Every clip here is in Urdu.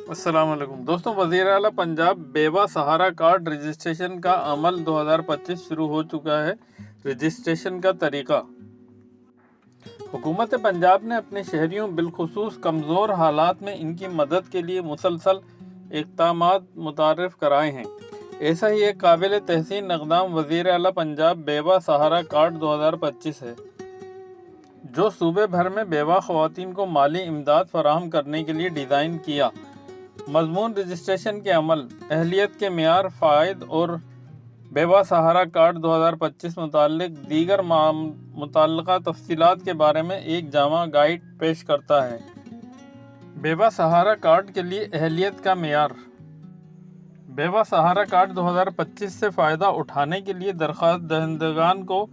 السلام علیکم دوستوں، وزیر اعلیٰ پنجاب بیوہ سہارا کارڈ رجسٹریشن کا عمل 2025 شروع ہو چکا ہے۔ رجسٹریشن کا طریقہ: حکومت پنجاب نے اپنے شہریوں بالخصوص کمزور حالات میں ان کی مدد کے لیے مسلسل اقدامات متعارف کرائے ہیں۔ ایسا ہی ایک قابل تحسین اقدام وزیر اعلیٰ پنجاب بیوہ سہارا کارڈ 2025 ہے، جو صوبے بھر میں بیوہ خواتین کو مالی امداد فراہم کرنے کے لیے ڈیزائن کیا۔ مضمون: رجسٹریشن کے عمل، اہلیت کے معیار، فوائد اور بیوہ سہارا کارڈ 2025 متعلق دیگر متعلقہ تفصیلات کے بارے میں ایک جامع گائیڈ پیش کرتا ہے۔ بیوہ سہارا کارڈ کے لیے اہلیت کا معیار۔ بیوہ سہارا کارڈ 2025 سے فائدہ اٹھانے کے لیے درخواست دہندگان کو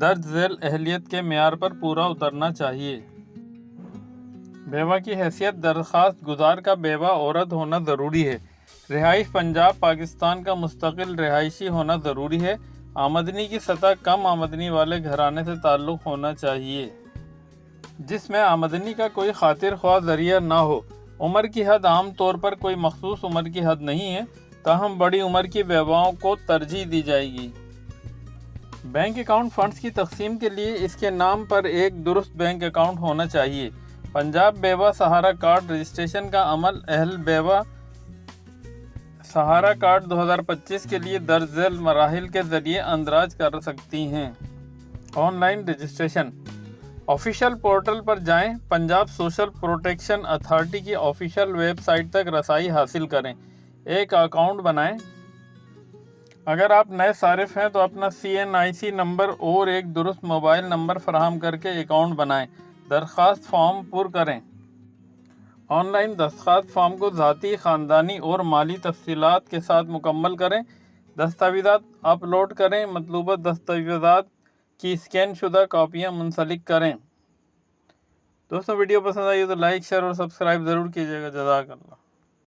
درج ذیل اہلیت کے معیار پر پورا اترنا چاہیے۔ بیوہ کی حیثیت: درخواست گزار کا بیوہ عورت ہونا ضروری ہے۔ رہائش: پنجاب پاکستان کا مستقل رہائشی ہونا ضروری ہے۔ آمدنی کی سطح: کم آمدنی والے گھرانے سے تعلق ہونا چاہیے، جس میں آمدنی کا کوئی خاطر خواہ ذریعہ نہ ہو۔ عمر کی حد: عام طور پر کوئی مخصوص عمر کی حد نہیں ہے، تاہم بڑی عمر کی بیواؤں کو ترجیح دی جائے گی۔ بینک اکاؤنٹ: فنڈز کی تقسیم کے لیے اس کے نام پر ایک درست بینک اکاؤنٹ ہونا چاہیے۔ پنجاب بیوہ سہارا کارڈ رجسٹریشن کا عمل: اہل بیوہ سہارا کارڈ 2025 کے لیے درج ذیل مراحل کے ذریعے اندراج کر سکتی ہیں۔ Online registration: official portal پر جائیں، پنجاب سوشل پروٹیکشن اتھارٹی کی آفیشیل ویب سائٹ تک رسائی حاصل کریں، ایک اکاؤنٹ بنائیں۔ اگر آپ نئے صارف ہیں تو اپنا CNIC نمبر اور ایک درست موبائل نمبر فراہم کر کے اکاؤنٹ بنائیں۔ درخواست فارم پر کریں۔ آن لائن درخواست فارم کو ذاتی، خاندانی اور مالی تفصیلات کے ساتھ مکمل کریں۔ دستاویزات اپلوڈ کریں۔ مطلوبہ دستاویزات کی اسکین شدہ کاپیاں منسلک کریں۔ دوستوں، ویڈیو پسند آئی تو لائک، شیئر اور سبسکرائب ضرور کیجیے گا۔ جزاک اللہ۔